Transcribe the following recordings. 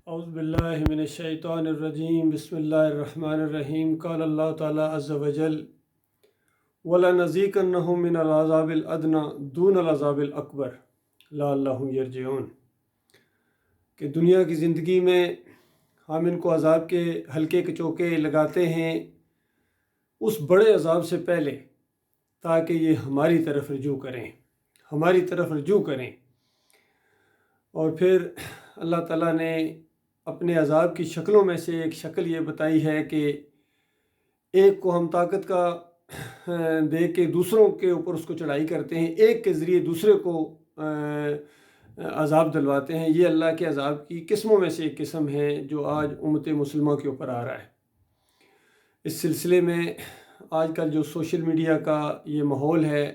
اعوذ باللہ من الشیطان الرجیم بسم اللہ الرحمن الرحیم قال اللہ تعالیٰ عز وجل وَلَنَذِيقَنَّهُم مِّنَ الْعَذَابِ الْأَدْنَىٰ دُونَ الْعَذَابِ الْأَكْبَرِ لَعَلَّهُمْ يَرْجِعُونَ کہ دنیا کی زندگی میں ہم ان کو عذاب کے ہلکے کے چوکے لگاتے ہیں اس بڑے عذاب سے پہلے، تاکہ یہ ہماری طرف رجوع کریں اور پھر اللہ تعالیٰ نے اپنے عذاب کی شکلوں میں سے ایک شکل یہ بتائی ہے کہ ایک کو ہم طاقت کا دے کے دوسروں کے اوپر اس کو چڑھائی کرتے ہیں، ایک کے ذریعے دوسرے کو عذاب دلواتے ہیں۔ یہ اللہ کے عذاب کی قسموں میں سے ایک قسم ہے جو آج امت مسلمہ کے اوپر آ رہا ہے۔ اس سلسلے میں آج کل جو سوشل میڈیا کا یہ ماحول ہے،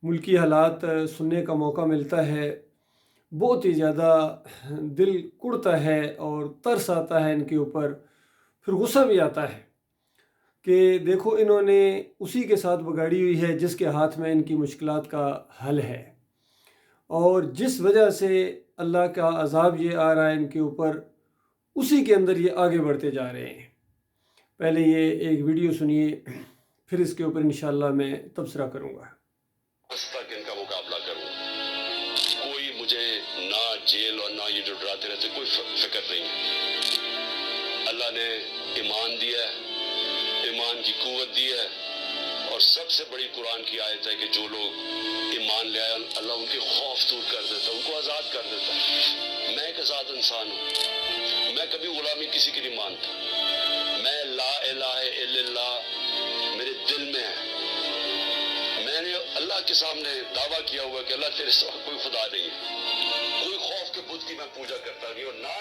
ملکی حالات سننے کا موقع ملتا ہے، بہت ہی زیادہ دل کڑتا ہے اور ترس آتا ہے ان کے اوپر، پھر غصہ بھی آتا ہے کہ دیکھو انہوں نے اسی کے ساتھ بگاڑی ہوئی ہے جس کے ہاتھ میں ان کی مشکلات کا حل ہے، اور جس وجہ سے اللہ کا عذاب یہ آ رہا ہے ان کے اوپر، اسی کے اندر یہ آگے بڑھتے جا رہے ہیں۔ پہلے یہ ایک ویڈیو سنیے، پھر اس کے اوپر انشاءاللہ میں تبصرہ کروں گا۔ تک ان کا مقابلہ کروں، کوئی مجھے نہ جیل اور نہ یہ جو ڈراتے رہتے کوئی فکر نہیں ہے۔ اللہ نے ایمان دیا ہے، ایمان کی قوت دی ہے، اور سب سے بڑی قرآن کی آیت ہے کہ جو لوگ ایمان لے آئے اللہ ان کے خوف دور کر دیتا ہے، ان کو آزاد کر دیتا ہے۔ میں ایک آزاد انسان ہوں، میں کبھی غلامی کسی کی نہیں مانتا، میں لا الہ الا اللہ میرے دل میں ہے۔ میں نے اللہ کے سامنے دعویٰ کیا ہوا کہ اللہ تیرے سوا کوئی خدا نہیں ہے، کوئی خوف کے بت کی میں پوجا کرتا نہیں، اور نہ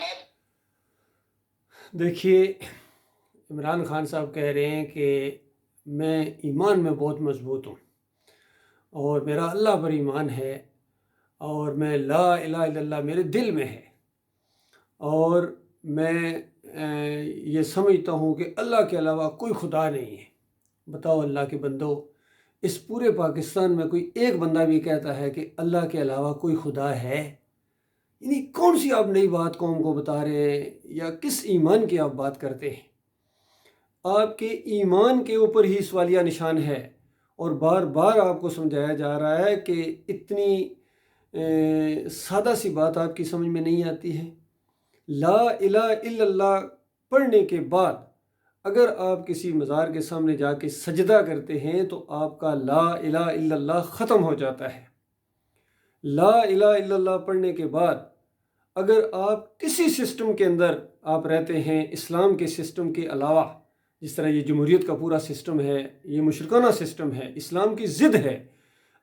آپ دیکھیے، عمران خان صاحب کہہ رہے ہیں کہ میں ایمان میں بہت مضبوط ہوں اور میرا اللہ پر ایمان ہے، اور میں لا الہ الا اللہ میرے دل میں ہے، اور میں یہ سمجھتا ہوں کہ اللہ کے علاوہ کوئی خدا نہیں ہے۔ بتاؤ اللہ کے بندو، اس پورے پاکستان میں کوئی ایک بندہ بھی کہتا ہے کہ اللہ کے علاوہ کوئی خدا ہے؟ یعنی کون سی آپ نئی بات قوم کو بتا رہے ہیں، یا کس ایمان کی آپ بات کرتے ہیں؟ آپ کے ایمان کے اوپر ہی سوالیہ نشان ہے، اور بار بار آپ کو سمجھایا جا رہا ہے کہ اتنی سادہ سی بات آپ کی سمجھ میں نہیں آتی ہے۔ لا الہ الا اللہ پڑھنے کے بعد اگر آپ کسی مزار کے سامنے جا کے سجدہ کرتے ہیں تو آپ کا لا الہ الا اللہ ختم ہو جاتا ہے۔ لا الہ الا اللہ پڑھنے کے بعد اگر آپ کسی سسٹم کے اندر آپ رہتے ہیں، اسلام کے سسٹم کے علاوہ، جس طرح یہ جمہوریت کا پورا سسٹم ہے، یہ مشرکانہ سسٹم ہے، اسلام کی ضد ہے،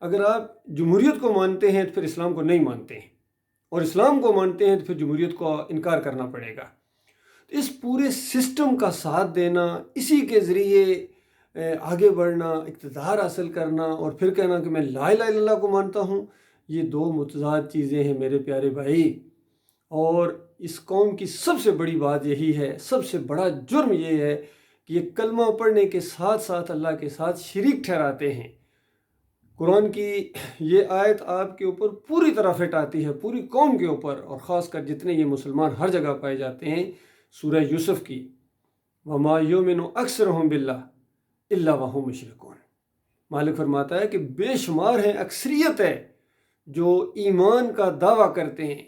اگر آپ جمہوریت کو مانتے ہیں تو پھر اسلام کو نہیں مانتے ہیں، اور اسلام کو مانتے ہیں تو پھر جمہوریت کو انکار کرنا پڑے گا۔ تو اس پورے سسٹم کا ساتھ دینا، اسی کے ذریعے آگے بڑھنا، اقتدار حاصل کرنا، اور پھر کہنا کہ میں لا الہ الا اللہ کو مانتا ہوں، یہ دو متضاد چیزیں ہیں میرے پیارے بھائی۔ اور اس قوم کی سب سے بڑی بات یہی ہے، سب سے بڑا جرم یہ ہے کہ یہ کلمہ پڑھنے کے ساتھ ساتھ اللہ کے ساتھ شریک ٹھہراتے ہیں۔ قرآن کی یہ آیت آپ کے اوپر پوری طرح فٹ آتی ہے، پوری قوم کے اوپر، اور خاص کر جتنے یہ مسلمان ہر جگہ پائے جاتے ہیں۔ سورہ یوسف کی وَمَا يُؤْمِنُ أَكْثَرُهُم بِاللَّهِ إِلَّا وَهُمْ مُشْرِكُونَ۔ مالک فرماتا ہے کہ بے شمار ہے، اکثریت ہے جو ایمان کا دعویٰ کرتے ہیں،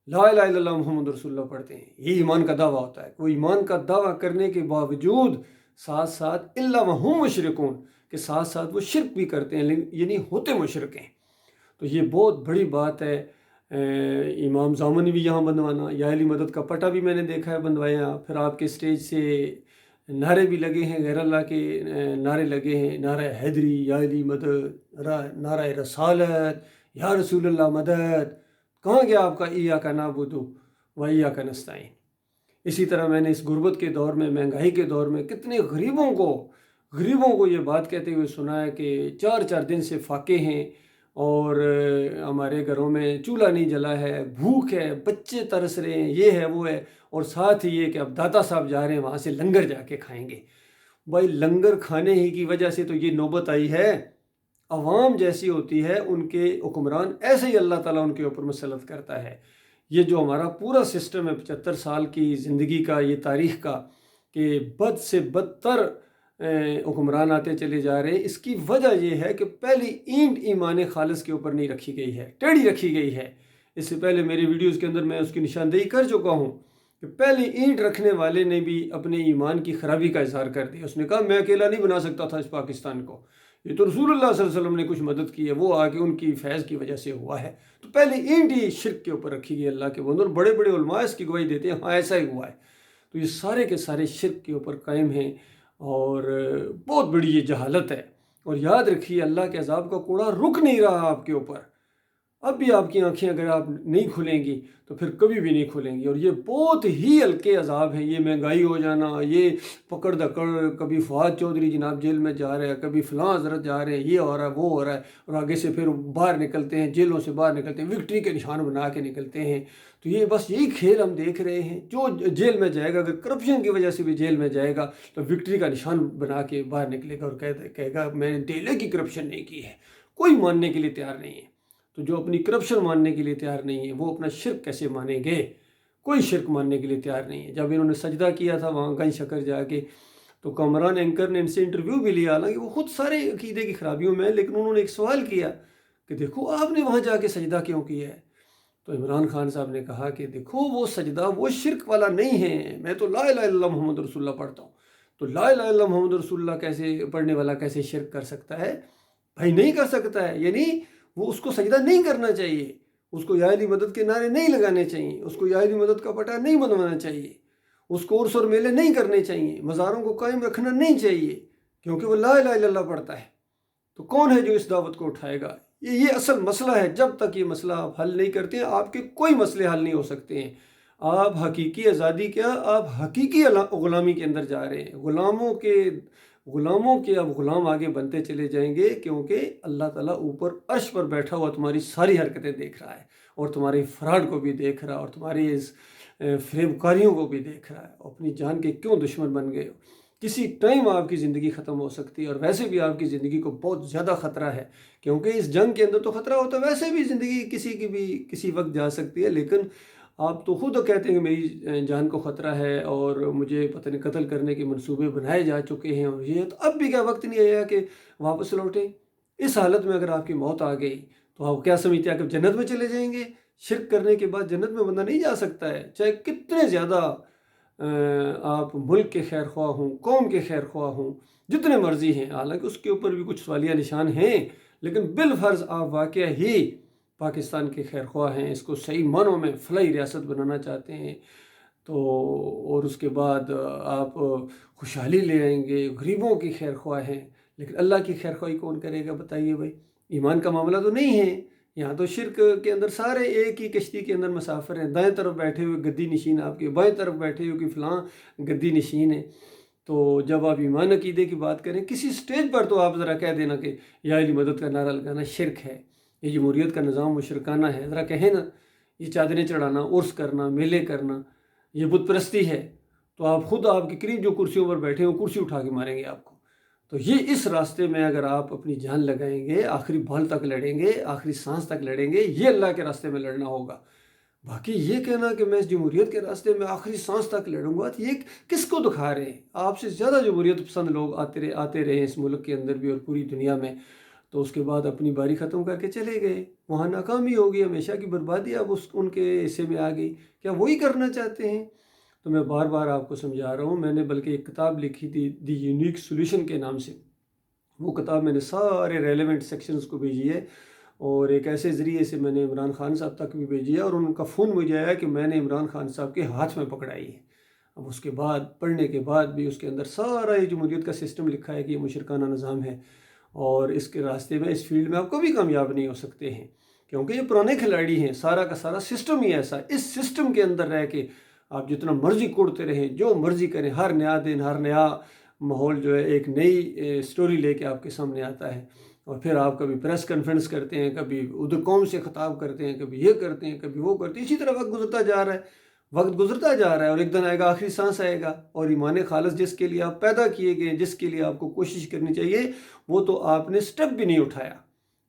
لا الہ الا اللہ محمد رسول اللہ پڑھتے ہیں، یہ ایمان کا دعویٰ ہوتا ہے۔ وہ ایمان کا دعویٰ کرنے کے باوجود ساتھ ساتھ إِلَّا وَهُمْ مُشْرِكُونَ کہ ساتھ ساتھ وہ شرک بھی کرتے ہیں، یعنی ہوتے مشرک ہیں۔ تو یہ بہت بڑی بات ہے۔ امام زامن بھی یہاں بندوانا، یا علی مدد کا پٹا بھی میں نے دیکھا ہے بندوایا، پھر آپ کے سٹیج سے نعرے بھی لگے ہیں، غیر اللہ کے نعرے لگے ہیں، نعرہ حیدری، یا علی مدد، نعرہ رسالت، یا رسول اللہ مدد۔ کہاں گیا آپ کا ایاک نعبد و ایاک نستعین؟ اسی طرح میں نے اس غربت کے دور میں، مہنگائی کے دور میں کتنے غریبوں کو یہ بات کہتے ہوئے سنا ہے کہ 4 دن سے فاقے ہیں، اور ہمارے گھروں میں چولہا نہیں جلا ہے، بھوک ہے، بچے ترس رہے ہیں، یہ ہے وہ ہے، اور ساتھ ہی یہ کہ اب داتا صاحب جا رہے ہیں وہاں سے لنگر جا کے کھائیں گے۔ بھائی لنگر کھانے ہی کی وجہ سے تو یہ نوبت آئی ہے۔ عوام جیسی ہوتی ہے ان کے حکمران، ایسے ہی اللہ تعالیٰ ان کے اوپر مسلط کرتا ہے۔ یہ جو ہمارا پورا سسٹم ہے 75 سال کی زندگی کا، یہ تاریخ کا، کہ بد سے بدتر حکمران آتے چلے جا رہے ہیں، اس کی وجہ یہ ہے کہ پہلی اینٹ ایمان خالص کے اوپر نہیں رکھی گئی ہے، ٹیڑھی رکھی گئی ہے۔ اس سے پہلے میری ویڈیوز کے اندر میں اس کی نشاندہی کر چکا ہوں کہ پہلی اینٹ رکھنے والے نے بھی اپنے ایمان کی خرابی کا اظہار کر دیا۔ اس نے کہا میں اکیلا نہیں بنا سکتا تھا اس پاکستان کو، یہ تو رسول اللہ صلی اللہ علیہ وسلم نے کچھ مدد کی ہے، وہ آ کے ان کی فیض کی وجہ سے ہوا ہے۔ تو پہلی اینٹ ہی شرک کے اوپر رکھی گئی اللہ کے بندوں، اور بڑے بڑے علماء اس کی گواہی دیتے ہیں ہاں ایسا ہی ہوا ہے۔ تو یہ سارے کے سارے شرک کے اوپر قائم ہیں، اور بہت بڑی یہ جہالت ہے۔ اور یاد رکھیے اللہ کے عذاب کا کوڑا رک نہیں رہا آپ کے اوپر، اب بھی آپ کی آنکھیں اگر آپ نہیں کھلیں گی تو پھر کبھی بھی نہیں کھلیں گی۔ اور یہ بہت ہی ہلکے عذاب ہیں، یہ مہنگائی ہو جانا، یہ پکڑ دکڑ، کبھی فواد چودھری جناب جیل میں جا رہے ہیں، کبھی فلاں حضرت جا رہے ہیں، یہ ہو رہا ہے وہ ہو رہا ہے، اور آگے سے پھر باہر نکلتے ہیں، جیلوں سے باہر نکلتے ہیں، وکٹری کے نشان بنا کے نکلتے ہیں۔ تو یہ بس یہی کھیل ہم دیکھ رہے ہیں۔ جو جیل میں جائے گا، اگر کرپشن کی وجہ سے بھی جیل میں جائے گا تو وکٹری کا نشان بنا کے باہر نکلے گا اور کہے گا میں نے دہلے کی کرپشن نہیں کی ہے۔ کوئی ماننے کے لیے تیار نہیں ہے۔ تو جو اپنی کرپشن ماننے کے لیے تیار نہیں ہے وہ اپنا شرک کیسے مانیں گے؟ کوئی شرک ماننے کے لیے تیار نہیں ہے۔ جب انہوں نے سجدہ کیا تھا وہاں گنج شکر جا کے، تو کامران اینکر نے ان سے انٹرویو بھی لیا، حالانکہ وہ خود سارے عقیدے کی خرابیوں میں، لیکن انہوں نے ایک سوال کیا کہ دیکھو آپ نے وہاں جا کے سجدہ کیوں کیا ہے؟ تو عمران خان صاحب نے کہا کہ دیکھو وہ سجدہ وہ شرک والا نہیں ہے، میں تو لا الہ الا اللہ محمد رسول اللہ پڑھتا ہوں، تو لا الہ الا اللہ محمد رسول اللہ کیسے پڑھنے والا کیسے شرک کر سکتا ہے؟ بھائی نہیں کر سکتا ہے، یعنی وہ اس کو سجدہ نہیں کرنا چاہیے، اس کو یا علی مدد کے نعرے نہیں لگانے چاہیے، اس کو یا علی مدد کا پٹا نہیں بنوانا چاہیے، اس کو عرس اور میلے نہیں کرنے چاہیے، مزاروں کو قائم رکھنا نہیں چاہیے، کیونکہ وہ لا الہ الا اللہ پڑھتا ہے۔ تو کون ہے جو اس دعوت کو اٹھائے گا؟ یہ اصل مسئلہ ہے۔ جب تک یہ مسئلہ آپ حل نہیں کرتے ہیں آپ کے کوئی مسئلے حل نہیں ہو سکتے ہیں۔ آپ حقیقی آزادی کیا، آپ حقیقی غلامی کے اندر جا رہے ہیں۔ غلاموں کے اب غلام آگے بنتے چلے جائیں گے، کیونکہ اللہ تعالیٰ اوپر عرش پر بیٹھا ہوا تمہاری ساری حرکتیں دیکھ رہا ہے، اور تمہاری فراڈ کو بھی دیکھ رہا ہے، اور تمہاری اس فریب کاریوں کو بھی دیکھ رہا ہے۔ اپنی جان کے کیوں دشمن بن گئے ہو؟ کسی ٹائم آپ کی زندگی ختم ہو سکتی ہے، اور ویسے بھی آپ کی زندگی کو بہت زیادہ خطرہ ہے، کیونکہ اس جنگ کے اندر تو خطرہ ہوتا ہے، ویسے بھی زندگی کسی کی بھی کسی وقت جا سکتی ہے، لیکن آپ تو خود کہتے ہیں کہ میری جان کو خطرہ ہے اور مجھے پتہ نہیں قتل کرنے کے منصوبے بنائے جا چکے ہیں، اور یہ تو اب بھی کیا وقت نہیں آیا کہ واپس لوٹیں؟ اس حالت میں اگر آپ کی موت آ گئی تو آپ کیا سمجھتے ہیں کہ جنت میں چلے جائیں گے؟ شرک کرنے کے بعد جنت میں بندہ نہیں جا سکتا ہے، چاہے کتنے زیادہ آپ ملک کے خیر خواہ ہوں، قوم کے خیر خواہ ہوں، جتنے مرضی ہیں، حالانکہ اس کے اوپر بھی کچھ سوالیہ نشان ہیں، لیکن بالفرض آپ واقعہ ہی پاکستان کے خیر خواہ ہیں، اس کو صحیح معنوں میں فلاحی ریاست بنانا چاہتے ہیں، تو اور اس کے بعد آپ خوشحالی لے آئیں گے، غریبوں کی خیر خواہ ہیں، لیکن اللہ کی خیر خواہی کون کرے گا بتائیے بھائی؟ ایمان کا معاملہ تو نہیں ہے یہاں، تو شرک کے اندر سارے ایک ہی کشتی کے اندر مسافر ہیں، دائیں طرف بیٹھے ہوئے گدی نشین آپ کے، بائیں طرف بیٹھے ہوئے کہ فلاں گدی نشین ہے۔ تو جب آپ ایمان عقیدے کی بات کریں کسی سٹیج پر تو آپ ذرا کہہ دینا کہ یا علی مدد کا نعرہ لگانا شرک ہے، یہ جمہوریت کا نظام مشرکانہ ہے، ذرا کہیں نا، یہ چادریں چڑھانا، عرس کرنا، میلے کرنا، یہ بت پرستی ہے، تو آپ خود آپ کے قریب جو کرسیوں پر بیٹھے ہیں وہ کرسی اٹھا کے ماریں گے آپ کو۔ تو یہ اس راستے میں اگر آپ اپنی جان لگائیں گے، آخری بال تک لڑیں گے، آخری سانس تک لڑیں گے، یہ اللہ کے راستے میں لڑنا ہوگا۔ باقی یہ کہنا کہ میں اس جمہوریت کے راستے میں آخری سانس تک لڑوں گا، تو یہ کس کو دکھا رہے ہیں؟ آپ سے زیادہ جمہوریت پسند لوگ آتے رہے اس ملک کے اندر بھی اور پوری دنیا میں، تو اس کے بعد اپنی باری ختم کر کے چلے گئے، وہاں ناکامی ہوگی، ہمیشہ کی بربادی اب ان کے حصے میں آ گئی۔ کیا وہی کرنا چاہتے ہیں؟ تو میں بار بار آپ کو سمجھا رہا ہوں، میں نے بلکہ ایک کتاب لکھی تھی دی یونیک سولوشن کے نام سے، وہ کتاب میں نے سارے ریلیونٹ سیکشنز کو بھیجی ہے، اور ایک ایسے ذریعے سے میں نے عمران خان صاحب تک بھی بھیجی ہے، اور ان کا فون مجھے آیا کہ میں نے عمران خان صاحب کے ہاتھ میں پکڑائی ہے۔ اب اس کے بعد پڑھنے کے بعد بھی اس کے اندر سارا یہ جمہوریت کا سسٹم لکھا ہے کہ یہ مشرکانہ نظام ہے، اور اس کے راستے میں اس فیلڈ میں آپ کبھی کامیاب نہیں ہو سکتے ہیں، کیونکہ یہ پرانے کھلاڑی ہیں، سارا کا سارا سسٹم ہی ایسا ہے۔ اس سسٹم کے اندر رہ کے آپ جتنا مرضی کوڑتے رہیں، جو مرضی کریں، ہر نیا دن، ہر نیا ماحول جو ہے ایک نئی سٹوری لے کے آپ کے سامنے آتا ہے، اور پھر آپ کبھی پریس کانفرنس کرتے ہیں، کبھی ادھر قوم سے خطاب کرتے ہیں، کبھی یہ کرتے ہیں، کبھی وہ کرتے ہیں، اسی طرح وقت گزرتا جا رہا ہے، اور ایک دن آئے گا، آخری سانس آئے گا، اور ایمان خالص جس کے لیے آپ پیدا کیے گئے، جس کے لیے آپ کو کوشش کرنی چاہیے، وہ تو آپ نے سٹیپ بھی نہیں اٹھایا،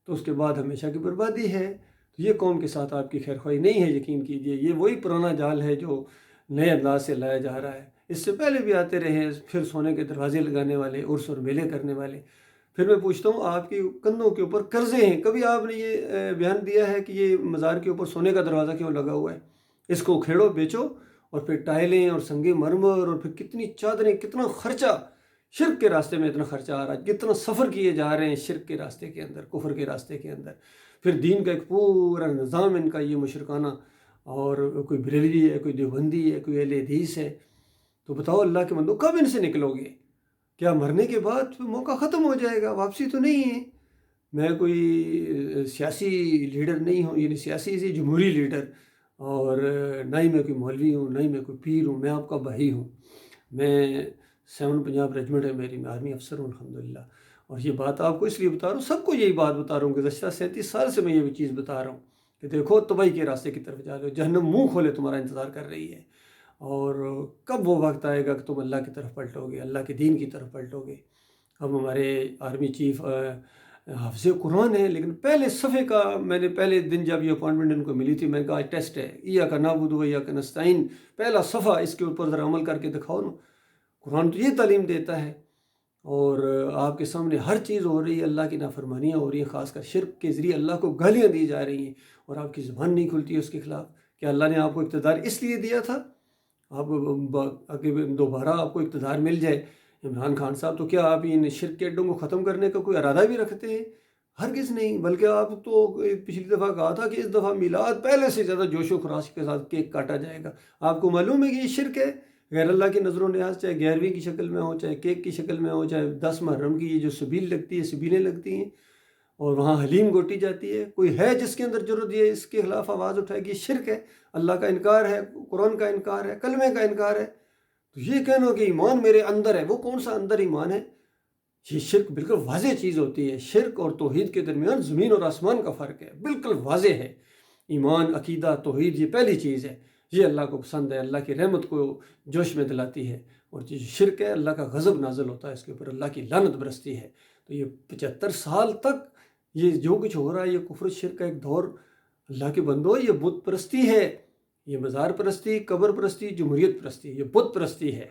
تو اس کے بعد ہمیشہ کی بربادی ہے۔ یہ قوم کے ساتھ آپ کی خیر خواہی نہیں ہے، یقین کیجئے یہ وہی پرانا جال ہے جو نئے انداز سے لایا جا رہا ہے۔ اس سے پہلے بھی آتے رہے ہیں، پھر سونے کے دروازے لگانے والے، عرس اور میلے کرنے والے۔ پھر میں پوچھتا ہوں، آپ کے کندھوں کے اوپر قرضے ہیں، کبھی آپ نے یہ بیان دیا ہے کہ یہ مزار کے اوپر سونے کا دروازہ کیوں لگا ہوا ہے؟ اس کو کھیڑو، بیچو، اور پھر ٹائلیں اور سنگ مرمر اور پھر کتنی چادریں، کتنا خرچہ شرک کے راستے میں، اتنا خرچہ آ رہا ہے، کتنا سفر کیے جا رہے ہیں شرک کے راستے کے اندر، کفر کے راستے کے اندر۔ پھر دین کا ایک پورا نظام ان کا یہ مشرکانہ، اور کوئی بریلوی ہے، کوئی دیوبندی ہے، کوئی اہل حدیث ہے۔ تو بتاؤ اللہ کے بندو، کب ان سے نکلو گے؟ کیا مرنے کے بعد موقع ختم ہو جائے گا؟ واپسی تو نہیں ہے۔ میں کوئی سیاسی لیڈر نہیں ہوں، یعنی سیاسی سے جمہوری لیڈر، اور نہ ہی میں کوئی مولوی ہوں، نہ ہی میں کوئی پیر ہوں، میں آپ کا بھائی ہوں۔ میں 7 پنجاب ریجمنٹ ہے میری، میں آرمی افسر ہوں الحمدللہ۔ اور یہ بات آپ کو اس لیے بتا رہا ہوں، سب کو یہی بات بتا رہا ہوں، گزشتہ 37 سال سے میں یہ چیز بتا رہا ہوں کہ دیکھو تباہی کے راستے کی طرف جا رہے ہو، جہنم منہ کھولے تمہارا انتظار کر رہی ہے۔ اور کب وہ وقت آئے گا کہ تم اللہ کی طرف پلٹو گے، اللہ کے دین کی طرف پلٹو گے۔ اب ہمارے آرمی چیف حافظ قرآن ہے، لیکن پہلے صفحے کا میں نے پہلے دن جب یہ اپوائنٹمنٹ ان کو ملی تھی، میں نے کہا آج ٹیسٹ ہے، ایاک نعبد و ایاک نستعین، پہلا صفحہ اس کے اوپر ذرا عمل کر کے دکھاؤ نا۔ قرآن تو یہ تعلیم دیتا ہے، اور آپ کے سامنے ہر چیز ہو رہی ہے، اللہ کی نافرمانیاں ہو رہی ہیں، خاص کر شرک کے ذریعے اللہ کو گالیاں دی جا رہی ہیں، اور آپ کی زبان نہیں کھلتی ہے اس کے خلاف۔ کہ اللہ نے آپ کو اقتدار اس لیے دیا تھا، آپ اگر دوبارہ آپ کو اقتدار مل جائے عمران خان صاحب، تو کیا آپ ان شرک کے اڈوں کو ختم کرنے کا کوئی ارادہ بھی رکھتے ہیں؟ ہرگز نہیں، بلکہ آپ تو پچھلی دفعہ کہا تھا کہ اس دفعہ میلاد پہلے سے زیادہ جوش و خراش کے ساتھ کیک کاٹا جائے گا۔ آپ کو معلوم ہے کہ یہ شرک ہے، غیر اللہ کی نظر و نیاز، چاہے 11ویں کی شکل میں ہو، چاہے کیک کی شکل میں ہو، چاہے 10 محرم کی یہ جو سبیل لگتی ہے، سبیلیں لگتی ہیں، اور وہاں حلیم گوٹی جاتی ہے۔ کوئی ہے جس کے اندر جرت یہ اس کے خلاف آواز اٹھائے کہ یہ شرک ہے، اللہ کا انکار ہے، قرآن کا انکار ہے، کلمے کا انکار ہے؟ تو یہ کہنا کہ ایمان میرے اندر ہے، وہ کون سا اندر ایمان ہے؟ یہ شرک بالکل واضح چیز ہوتی ہے۔ شرک اور توحید کے درمیان زمین اور آسمان کا فرق ہے، بالکل واضح ہے۔ ایمان، عقیدہ، توحید یہ پہلی چیز ہے، یہ اللہ کو پسند ہے، اللہ کی رحمت کو جوش میں دلاتی ہے۔ اور جو شرک ہے، اللہ کا غضب نازل ہوتا ہے اس کے اوپر، اللہ کی لعنت برستی ہے۔ تو یہ 75 سال تک یہ جو کچھ ہو رہا ہے، یہ کفر شرک کا ایک دور، اللہ کے بندو، یہ بت پرستی ہے، یہ مزار پرستی، قبر پرستی، جمہوریت پرستی، یہ بت پرستی ہے۔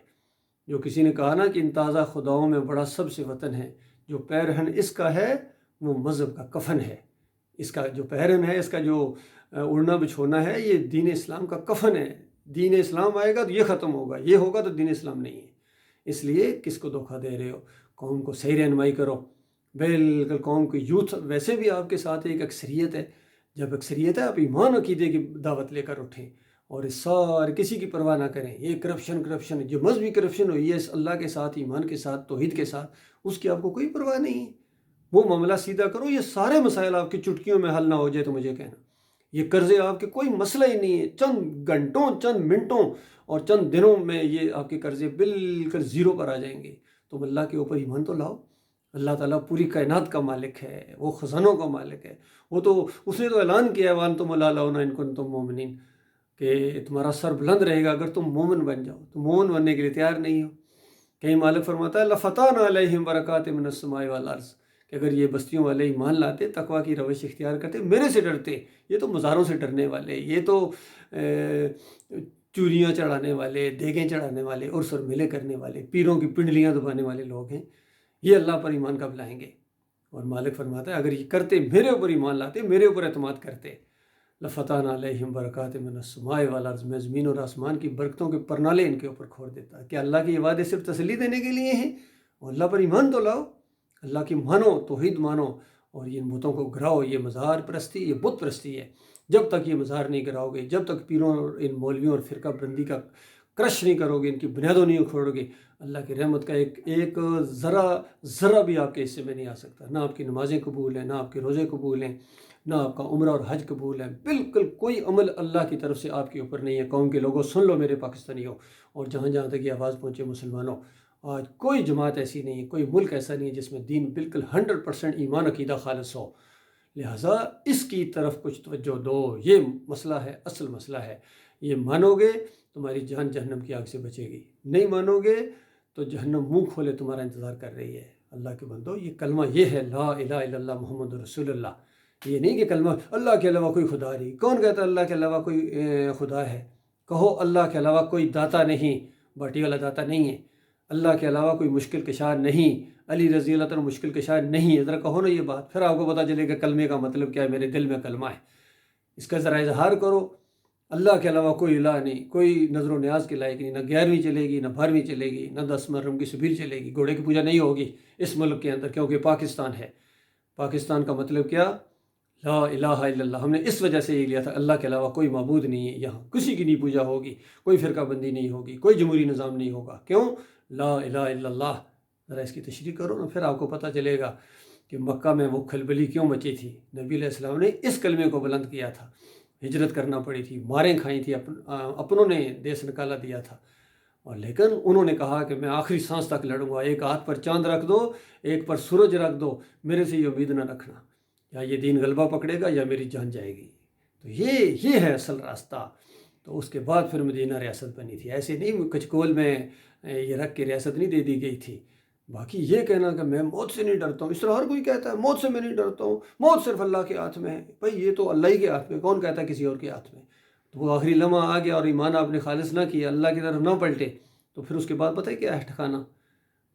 جو کسی نے کہا نا کہ ان تازہ خداؤں میں بڑا سب سے وطن ہے، جو پیرہن اس کا ہے وہ مذہب کا کفن ہے۔ اس کا جو پیرہن ہے، اس کا جو اڑنا بچھونا ہے، یہ دین اسلام کا کفن ہے۔ دین اسلام آئے گا تو یہ ختم ہوگا، یہ ہوگا تو دین اسلام نہیں ہے۔ اس لیے کس کو دھوکہ دے رہے ہو؟ قوم کو صحیح رہنمائی کرو، بالکل۔ قوم کی یوتھ ویسے بھی آپ کے ساتھ ایک اکثریت ہے، جب اکثریت ہے آپ ایمان عقیدے کی دعوت لے کر اٹھیں، اور اس سارے کسی کی پرواہ نہ کریں۔ یہ کرپشن جو مذہبی کرپشن ہوئی ہے اس اللہ کے ساتھ، ایمان کے ساتھ، توحید کے ساتھ، اس کی آپ کو کوئی پرواہ نہیں ہے۔ وہ معاملہ سیدھا کرو، یہ سارے مسائل آپ کی چٹکیوں میں حل نہ ہو جائے تو مجھے کہنا۔ یہ قرضے آپ کے کوئی مسئلہ ہی نہیں ہے، چند گھنٹوں، چند منٹوں اور چند دنوں میں یہ آپ کے قرضے بالکل زیرو پر آ جائیں گے۔ تم اللہ کے اوپر ایمان تو لاؤ۔ اللہ تعالیٰ پوری کائنات کا مالک ہے، وہ خزانوں کا مالک ہے، وہ تو اس نے تو اعلان کیا ہے وَأَنْتُمْ لَا تَعْلَمُونَ إِن كُنتُم مُؤْمِنِينَ، کہ تمہارا سر بلند رہے گا اگر تم مومن بن جاؤ۔ تو مومن بننے کے لیے تیار نہیں ہو۔ کہیں مالک فرماتا ہے لَفَتَحْنَا عَلَيْهِمْ بَرَكَاتٍ مِّنَ السَّمَاءِ وَالْأَرْضِ، کہ اگر یہ بستیوں والے ایمان لاتے، تقویٰ کی روش اختیار کرتے، میرے سے ڈرتے۔ یہ تو مزاروں سے ڈرنے والے، یہ تو چوریاں چڑھانے والے، دیگیں چڑھانے والے، عرس اور میلے کرنے والے، پیروں کی پنڈلیاں دبانے والے لوگ ہیں، یہ اللہ پر ایمان کب لائیں گے؟ اور مالک فرماتا ہے اگر یہ کرتے، میرے اوپر ایمان لاتے، میرے اوپر اعتماد کرتے، لَفَتَحْنَا عَلَيْهِمْ بَرَكَاتٍ مِّنَ السَّمَاءِ وَالْأَرْضِ، میں زمین اور آسمان کی برکتوں کے پرنالے ان کے اوپر کھول دیتا۔ کہ اللہ کے یہ وعدے صرف تسلی دینے کے لیے ہیں؟ اور اللہ پر ایمان تو لاؤ، اللہ کی مانو، توحید مانو، اور یہ بتوں کو گراؤ۔ یہ مزار پرستی، یہ بت پرستی ہے۔ جب تک یہ مزار نہیں گراؤ گے، جب تک پیروں اور ان مولویوں اور فرقہ بندی کا کرش نہیں کرو گے، ان کی بنیادوں نہیں اکھوڑو گے، اللہ کی رحمت کا ایک ذرہ بھی آپ کے حصے میں نہیں آ سکتا۔ نہ آپ کی نمازیں قبول ہیں، نہ آپ کے روزے قبول ہیں، نہ آپ کا عمرہ اور حج قبول ہے۔ بالکل کوئی عمل اللہ کی طرف سے آپ کے اوپر نہیں ہے۔ قوم کے لوگوں سن لو میرے پاکستانیوں، اور جہاں جہاں تک یہ آواز پہنچے مسلمانوں، آج کوئی جماعت ایسی نہیں ہے، کوئی ملک ایسا نہیں ہے جس میں دین بالکل 100% ایمان عقیدہ خالص ہو۔ لہٰذا اس کی طرف کچھ توجہ دو، یہ مسئلہ ہے، اصل مسئلہ ہے۔ یہ مانو گے تمہاری جان جہنم کی آگ سے بچے گی، نہیں مانو گے تو جہنم منہ کھولے تمہارا انتظار کر رہی ہے۔ اللہ کے بندو، یہ کلمہ یہ ہے لا الہ الا اللہ محمد رسول اللہ، یہ نہیں کہ کلمہ اللہ کے علاوہ کوئی خدا نہیں. کون کہتا ہے اللہ کے علاوہ کوئی خدا ہے؟ کہو اللہ کے علاوہ کوئی داتا نہیں، باٹی والا داتا نہیں ہے. اللہ کے علاوہ کوئی مشکل کشا نہیں، علی رضی اللہ عنہ مشکل کشا نہیں ہے. ذرا کہو نا یہ بات، پھر آپ کو پتہ چلے گا کلمے کا مطلب کیا ہے. میرے دل میں کلمہ ہے، اس کا ذرا اظہار کرو. اللہ کے علاوہ کوئی الہ نہیں، کوئی نظر و نیاز کے لائق نہیں. نہ 11ویں چلے گی، نہ 12ویں چلے گی، نہ 10 محرم کی سبیل چلے گی. گھوڑے کی پوجا نہیں ہوگی اس ملک کے اندر، کیونکہ پاکستان ہے. پاکستان کا مطلب کیا؟ لا الہ الا اللہ. ہم نے اس وجہ سے یہ لیا تھا، اللہ کے علاوہ کوئی معبود نہیں ہے. یہاں کسی کی نہیں پوجا ہوگی، کوئی فرقہ بندی نہیں ہوگی، کوئی جمہوری نظام نہیں ہوگا. کیوں؟ لا الہ الا اللہ. ذرا اس کی تشریح کرو نا، پھر آپ کو پتہ چلے گا کہ مکہ میں وہ کھلبلی کیوں مچی تھی. نبی علیہ السلام نے اس کلمے کو بلند کیا تھا. ہجرت کرنا پڑی تھی، ماریں کھائیں تھی، اپنوں نے دیس نکالا دیا تھا. اور لیکن انہوں نے کہا کہ میں آخری سانس تک لڑوں گا. ایک ہاتھ پر چاند رکھ دو، ایک پر سورج رکھ دو، میرے سے یہ امید نہ رکھنا یا یہ دین غلبہ پکڑے گا یا میری جان جائے گی. تو یہ ہے اصل راستہ. تو اس کے بعد پھر مدینہ ریاست بنی تھی. ایسے نہیں کچکول میں یہ رکھ کے ریاست نہیں دے دی گئی تھی. باقی یہ کہنا کہ میں موت سے نہیں ڈرتا ہوں، اس طرح ہر کوئی کہتا ہے موت سے میں نہیں ڈرتا ہوں، موت صرف اللہ کے ہاتھ میں ہے. بھائی یہ تو اللہ ہی کے ہاتھ میں، کون کہتا ہے کسی اور کے ہاتھ میں؟ تو وہ آخری لمحہ آ گیا اور ایمان آپ نے خالص نہ کیا، اللہ کی طرف نہ پلٹے، تو پھر اس کے بعد پتہ ہے کیا ہے ٹھکانا؟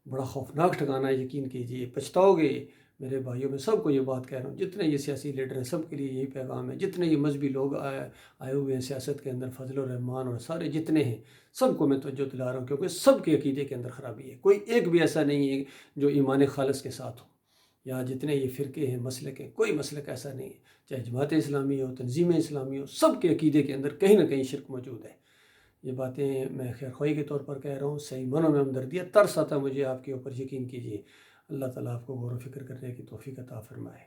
بڑا خوفناک ٹھکانا ہے. یقین کیجئے پچھتاؤ گے. میرے بھائیوں میں سب کو یہ بات کہہ رہا ہوں، جتنے یہ سیاسی لیڈر ہیں سب کے لیے یہی پیغام ہے. جتنے یہ مذہبی لوگ آئے ہوئے ہیں سیاست کے اندر، فضل الرحمان اور سارے جتنے ہیں، سب کو میں توجہ دلا رہا ہوں، کیونکہ سب کے عقیدے کے اندر خرابی ہے. کوئی ایک بھی ایسا نہیں ہے جو ایمان خالص کے ساتھ ہو. یا جتنے یہ فرقے ہیں، مسلک ہیں، کوئی مسلک ایسا نہیں ہے، چاہے جماعت اسلامی ہو، تنظیم اسلامی ہو، سب کے عقیدے کے اندر کہیں نہ کہیں شرک موجود ہے. یہ باتیں میں خیر خواہی کے طور پر کہہ رہا ہوں، صحیح معنوں میں ہمدردیت، ترس آتا مجھے آپ کے اوپر. یقین کیجیے اللہ تعالیٰ آپ کو غور و فکر کرنے کی توفیق عطا فرمائے.